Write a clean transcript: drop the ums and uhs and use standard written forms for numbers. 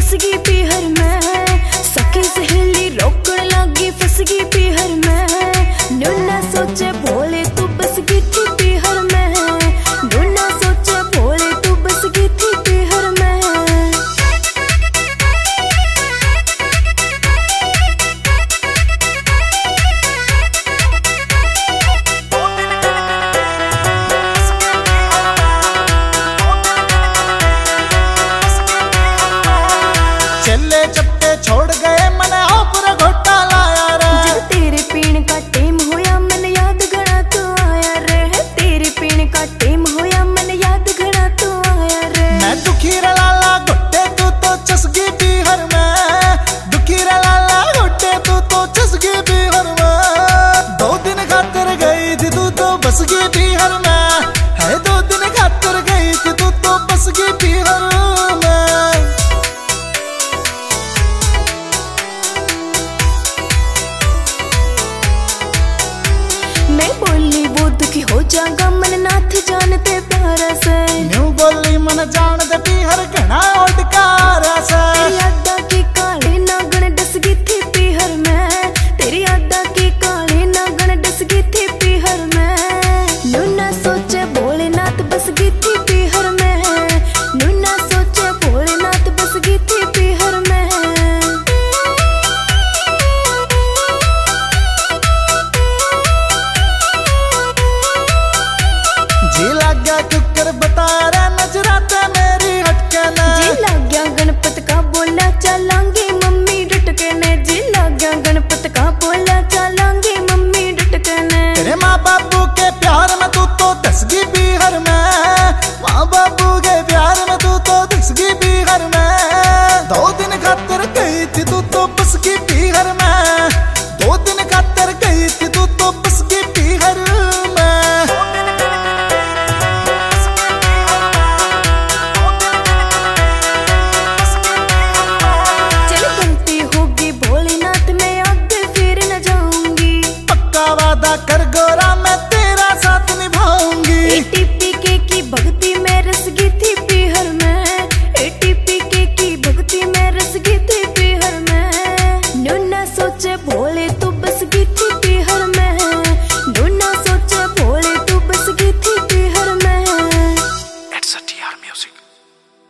फस गई पीहर में, सखी सहेली रोकण लागी फस गई पीहर में। नूना सोचे भोले तू बस गई थी पीहर में, नूना सोचे भोले तू बस गई थी पीहर में। चले चप्पे छोड़ गए मने पूरा घोटा लाया रे। जब तेरे पीण का टेम होया मन याद घना तू आया रे, तेरे पीण का टेम होया मन याद घना तू आया रे। मैं दुखी रे लाला घोटे तू तो चसगी पीहर में, दुखी रे लाला घोटे तू तो चसगी पीहर में। 2 दिन खातिर गई थी तू तो बस गई पीहर में, है 2 दिन खातिर गई थी तू तो बस गई पीहर में। मैं बोली वो दुखी हो जागा मन नाथ जानते प्यारा से। न्यू बोली मन जान दे पीहर घना ओडकारा से। तेरी यादा की काली नागण डस गई थी पीहर में, तेरी यादा की काली नागण डस गई थी पीहर में। नूना सोचे भोलेनाथ बस गई थी पीहर में, नूना सोचे भोलेनाथ बस गई थी पीहर में। जी लग गया कुकर बता रे नजराते मेरी हटके ने। जी लग गया गणपत का बोला चलांगी मम्मी डटके ने, जी लग गया गणपत का बोला चलांगी मम्मी डटके ने। तेरे माँ बाबू के प्यार में तू तो धस गई पीहर में, माँ बाबू के प्यार में तू तो धस गई पीहर में। 2 दिन खातिर गई थी तू तो बस गई पीहर में, 2 दिन खातिर गई थी तू तो बस गई पीहर में। चल गलती होगी भोलेनाथ मैं आगे फिर न जाऊंगी, पक्का वादा कर गोरा